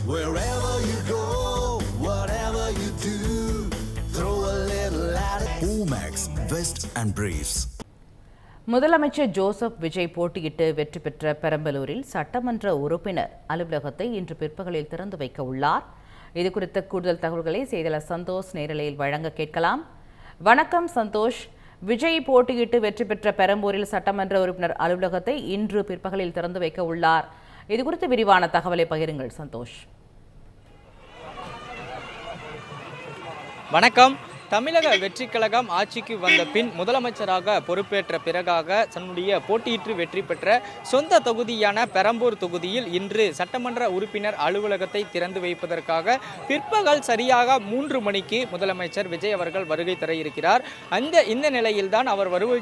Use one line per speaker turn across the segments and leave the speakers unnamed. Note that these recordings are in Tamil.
Wherever you go, whatever you do, throw a little at it. Omax, Vest and Briefs.
முதலமைச்சர் ஜோசப் விஜய் போட்டியிட்டு வெற்றி பெற்ற பெரம்பலூரில் சட்டமன்ற உறுப்பினர் அலுவலகத்தை இன்று பிற்பகலில் திறந்து வைக்க உள்ளார். இதுகுறித்த கூடுதல் தகவல்களை செய்தியாளர் சந்தோஷ் நேரலையில் வழங்க கேட்கலாம். வணக்கம் சந்தோஷ். விஜய் போட்டியிட்டு வெற்றி பெற்ற பெரம்பூரில் சட்டமன்ற உறுப்பினர் அலுவலகத்தை இன்று பிற்பகலில் திறந்து வைக்க உள்ளார். இதுகுறித்து விரிவான தகவலை பகிருங்கள் சந்தோஷ்.
வணக்கம். தமிழக வெற்றிக் கழகம் ஆட்சிக்கு வந்த பின் முதலமைச்சராக பொறுப்பேற்ற பிறகாக தன்னுடைய போட்டியிட்டு வெற்றி பெற்ற சொந்த தொகுதியான பெரம்பூர் தொகுதியில் இன்று சட்டமன்ற உறுப்பினர் அலுவலகத்தை திறந்து வைப்பதற்காக பிற்பகல் சரியாக 3 மணிக்கு முதலமைச்சர் விஜய் அவர்கள் வருகை தர இருக்கிறார். இந்த நிலையில்தான் அவர் வருகை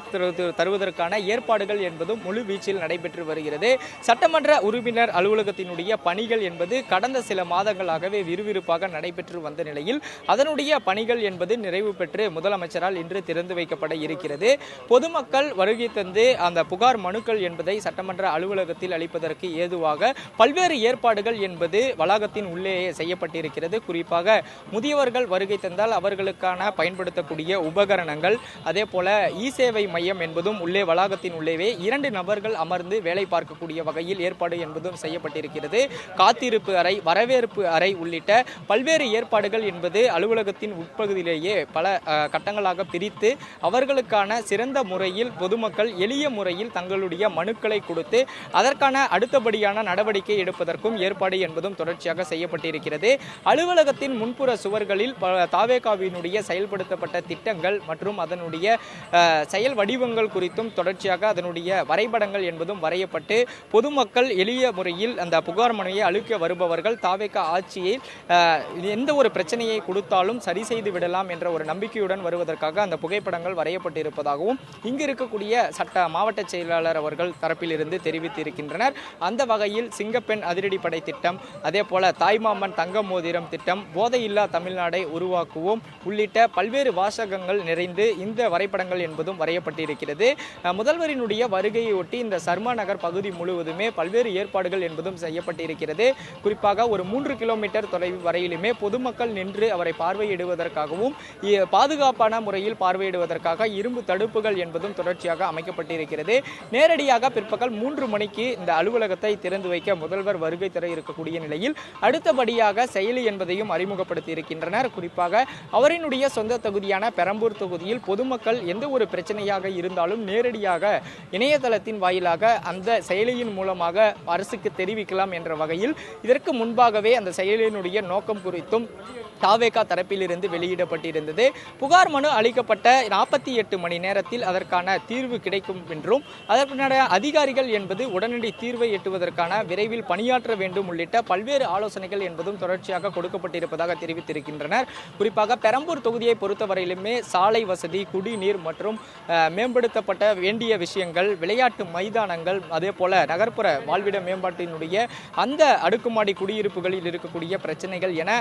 தருவதற்கான ஏற்பாடுகள் என்பதும் முழு வீச்சில் நடைபெற்று வருகிறது. சட்டமன்ற உறுப்பினர் அலுவலகத்தினுடைய பணிகள் என்பது கடந்த சில மாதங்களாகவே விறுவிறுப்பாக நடைபெற்று வந்த நிலையில் அதனுடைய பணிகள் என்பது நிறைவு பெற்று முதலமைச்சரால் இன்று திறந்து வைக்கப்பட இருக்கிறது. பொதுமக்கள் வருகை தந்து அந்த புகார் மனுக்கள் என்பதை சட்டமன்ற அலுவலகத்தில் அளிப்பதற்கு ஏதுவாக பல்வேறு ஏற்பாடுகள் என்பது வளாகத்தின் உள்ளேயே செய்யப்பட்டிருக்கிறது. குறிப்பாக முதியவர்கள் வருகை தந்தால் அவர்களுக்கான பயன்படுத்தக்கூடிய உபகரணங்கள், அதே போல இ சேவை மையம் என்பதும் உள்ளே வளாகத்தின் உள்ளேவே 2 நபர்கள் அமர்ந்து வேலை பார்க்கக்கூடிய வகையில் ஏற்பாடு என்பதும் செய்யப்பட்டிருக்கிறது. காத்திருப்பு அறை, வரவேற்பு அறை உள்ளிட்ட பல்வேறு ஏற்பாடுகள் என்பது அலுவலகத்தின் உட்பகுதியிலேயே பல கட்டங்களாக பிரித்து அவர்களுக்கான சிறந்த முறையில் பொதுமக்கள் எளிய முறையில் தங்களுடைய மனுக்களை கொடுத்து அதற்கான அடுத்தபடியான நடவடிக்கை எடுப்பதற்கும் ஏற்பாடு என்பதும் தொடர்ச்சியாக செய்யப்பட்டிருக்கிறது. அலுவலகத்தின் முன்புற சுவர்களில் தாவேகாவினுடைய செயல்படுத்தப்பட்ட திட்டங்கள் மற்றும் அதனுடைய செயல் வடிவங்கள் குறித்தும் தொடர்ச்சியாக அதனுடைய வரைபடங்கள் என்பதும் வரையப்பட்டு பொதுமக்கள் எளிய முறையில் அந்த புகார் மனுவை அளிக்க வருபவர்கள் தாவேகா ஆட்சியை எந்த ஒரு பிரச்சனையை கொடுத்தாலும் சரி செய்து விடலாம் என்ற ஒரு நம்பிக்கையுடன் வருவதற்காக அந்த புகைப்படங்கள் வரையப்பட்டிருப்பதாகவும் இங்கு இருக்கக்கூடிய மாவட்ட செயலாளர் அவர்கள் தரப்பிலிருந்து தெரிவித்திருக்கின்றனர். அந்த வகையில் சிங்கப்பெண் அதிரடிப்படை திட்டம், அதே போல தாய்மாமன் தங்க மோதிரம் திட்டம், போதையில்லா தமிழ்நாடை உருவாக்குவோம் உள்ளிட்ட பல்வேறு வாசகங்கள் நிறைந்து இந்த வரைபடங்கள் என்பதும் வரையப்பட்டிருக்கிறது. முதல்வரினுடைய வருகையை ஒட்டி இந்த சர்மா நகர் பகுதி முழுவதுமே பல்வேறு ஏற்பாடுகள் என்பதும் செய்யப்பட்டிருக்கிறது. குறிப்பாக ஒரு 3 கிலோமீட்டர் தொலைவு வரையிலுமே பொதுமக்கள் நின்று அவரை பார்வையிடுவதற்காகவும் பாதுகாப்பான முறையில் பார்வையிடுவதற்காக இரும்பு தடுப்புகள் என்பதும் தொடர்ச்சியாக அமைக்கப்பட்டிருக்கிறது. நேரடியாக பிற்பகல் 3 மணிக்கு இந்த அலுவலகத்தை திறந்து வைக்க முதல்வர் வருகை தர இருக்கக்கூடிய நிலையில் அடுத்தபடியாக செயலி என்பதையும் அறிமுகப்படுத்தி இருக்கின்றனர். குறிப்பாக அவரினுடைய சொந்த தொகுதியான பெரம்பூர் தொகுதியில் பொதுமக்கள் எந்த ஒரு பிரச்சனையாக இருந்தாலும் நேரடியாக இணையதளத்தின் வாயிலாக அந்த செயலியின் மூலமாக அரசுக்கு தெரிவிக்கலாம் என்ற வகையில் இதற்கு முன்பாகவே அந்த செயலியினுடைய நோக்கம் குறித்தும் தாவேகா தரப்பிலிருந்து வெளியிடப்பட்டிருந்தது. புகார் மனு அளிக்கப்பட்ட 48 மணி நேரத்தில் அதற்கான தீர்வு கிடைக்கும் என்றும் அதற்கான அதிகாரிகள் என்பது உடனடி தீர்வை எட்டுவதற்கான விரைவில் பணியாற்ற வேண்டும் உள்ளிட்ட பல்வேறு ஆலோசனைகள் என்பதும் தொடர்ச்சியாக கொடுக்கப்பட்டிருப்பதாக தெரிவித்திருக்கின்றனர். குறிப்பாக பெரம்பூர் தொகுதியை பொறுத்தவரையிலுமே சாலை வசதி, குடிநீர் மற்றும் மேம்படுத்தப்பட்ட வேண்டிய விஷயங்கள், விளையாட்டு மைதானங்கள், அதே போல நகர்ப்புற வாழ்விட மேம்பாட்டினுடைய அந்த அடுக்குமாடி குடியிருப்புகளில் இருக்கக்கூடிய பிரச்சனைகள் என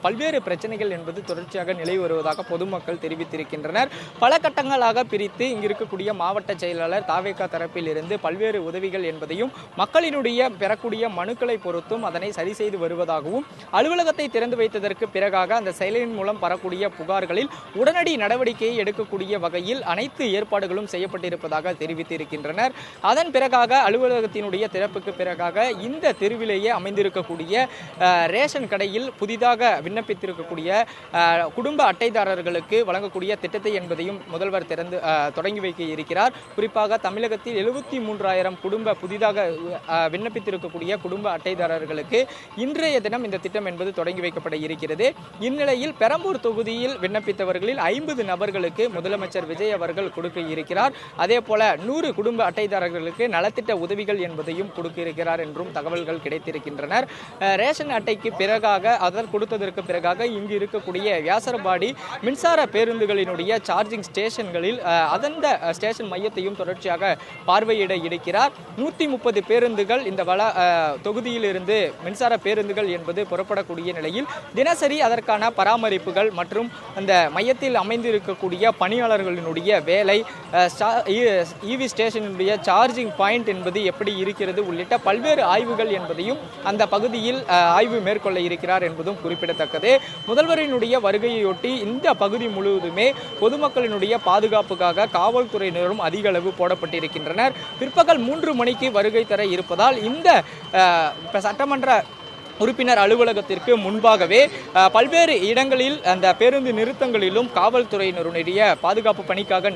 பல்வேறு பிரச்சனைகள் என்பது தொடர்ச்சியாக நிலை வருவதாக பொதுமக்கள் தெரிவித்திருக்கின்றனர். பல கட்டங்களாக பிரித்து இங்கு இருக்கக்கூடிய மாவட்ட செயலாளர் தாவேகா தரப்பில் இருந்து பல்வேறு உதவிகள் என்பதையும் மக்களினுடைய பெறக்கூடிய மனுக்களை பொறுத்தும் அதனை சரி செய்து வருவதாகவும் அலுவலகத்தை திறந்து வைத்ததற்கு பிறகாக அந்த செயலின் மூலம் பெறக்கூடிய புகார்களில் உடனடி நடவடிக்கையை எடுக்கக்கூடிய வகையில் அனைத்து ஏற்பாடுகளும் செய்யப்பட்டிருப்பதாக தெரிவித்திருக்கின்றனர். அதன் பிறகாக அலுவலகத்தினுடைய திறப்புக்கு பிறகாக இந்த தெருவிலேயே அமைந்திருக்கக்கூடிய ரேஷன் கடையில் புதிதாக விண்ணப்பித்திருக்கக்கூடிய குடும்ப அட்டைதாரர்களுக்கு வழங்கக்கூடிய திட்டத்தை என்பதையும் முதல்வர் தொடங்கி வைக்க இருக்கிறார். குறிப்பாக தமிழகத்தில் 73,000 புதிதாக விண்ணப்பித்திருக்கக்கூடிய குடும்ப அட்டைதாரர்களுக்கு இன்றைய தினம் இந்த திட்டம் என்பது தொடங்கி வைக்கப்பட இருக்கிறது. இந்நிலையில் பெரம்பூர் தொகுதியில் விண்ணப்பித்தவர்களில் 50 நபர்களுக்கு முதலமைச்சர் விஜய் அவர்கள் கொடுக்க இருக்கிறார். அதே போல 100 குடும்ப அட்டைதாரர்களுக்கு நலத்திட்ட உதவிகள் என்பதையும் கொடுக்க இருக்கிறார் என்றும் தகவல்கள் கிடைத்திருக்கின்றனர். ரேஷன் அட்டைக்கு பிறகாக அதற்கு கொடுத்ததற்கு பிறகாக இங்கு இருக்கக்கூடிய வியாசரபாடி மின்சார பேருந்துகளினுடைய சார்ஜிங் ஸ்டேஷன்களில் அந்த ஸ்டேஷன் மையத்தையும் தொடர்ச்சியாக பார்வையிட இருக்கிறார். 130 பேருந்துகள் இந்த தொகுதியில் இருந்து மின்சார பேருந்துகள் என்பது புறப்படக்கூடிய நிலையில் தினசரி அதற்கான பராமரிப்புகள் மற்றும் அந்த மையத்தில் அமைந்திருக்கக்கூடிய பணியாளர்களினுடைய வேலை, இவி ஸ்டேஷனுடைய சார்ஜிங் பாயிண்ட் என்பது எப்படி இருக்கிறது உள்ளிட்ட பல்வேறு ஆய்வுகள் என்பதையும் அந்த பகுதியில் ஆய்வு மேற்கொள்ள இருக்கிறார் என்பதும் குறிப்பிடத்தக்கது. முதல்வரினுடைய வருகையொட்டி இந்த பகுதி முழுவதுமே பொதுமக்களினுடைய பாதுகாப்புக்காக காவல்துறையினரும் அதிக அளவு போடப்பட்டிருக்கின்றனர். பிற்பகல் 3 மணிக்கு வருகை தர இருப்பதால் இந்த சட்டமன்ற உறுப்பினர் அலுவலகத்திற்கு முன்பாகவே பல்வேறு இடங்களில் அந்த பேருந்து நிறுத்தங்களிலும் காவல்துறையினருடைய பாதுகாப்பு பணிக்காக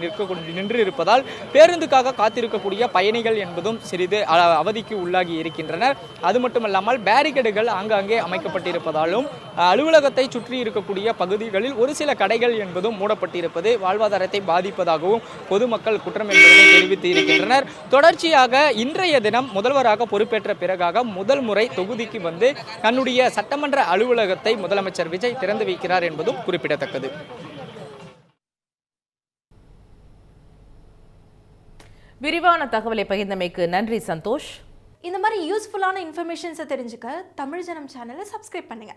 நின்று இருப்பதால் பேருந்துக்காக காத்திருக்கக்கூடிய பயணிகள் என்பதும் சிறிது அவதிக்கு உள்ளாகி இருக்கின்றனர். அது மட்டுமல்லாமல் பேரிகேடுகள் ஆங்காங்கே அமைக்கப்பட்டிருப்பதாலும் அலுவலகத்தை சுற்றி இருக்கக்கூடிய பகுதிகளில் ஒரு சில கடைகள் என்பதும் மூடப்பட்டிருப்பது வாழ்வாதாரத்தை பாதிப்பதாகவும் பொதுமக்கள் குற்றம் என்பதை தெரிவித்து இருக்கின்றனர். தொடர்ச்சியாக இன்றைய தினம் முதல்வராக பொறுப்பேற்ற பிறகாக முதல் முறை தொகுதிக்கு வந்து தன்னுடைய சட்டமன்ற அலுவலகத்தை முதலமைச்சர் விஜய் திறந்து வைக்கிறார் என்பதும் குறிப்பிடத்தக்கது.
விரிவான தகவலை பகிர்ந்தமைக்கு நன்றி சந்தோஷ்.
இந்த மாதிரி யூஸ்ஃபுல்லான இன்ஃபர்மேஷன்ஸை தெரிஞ்சுக்க தமிழ் ஜனம் சேனலை சப்ஸ்கிரைப் பண்ணுங்க.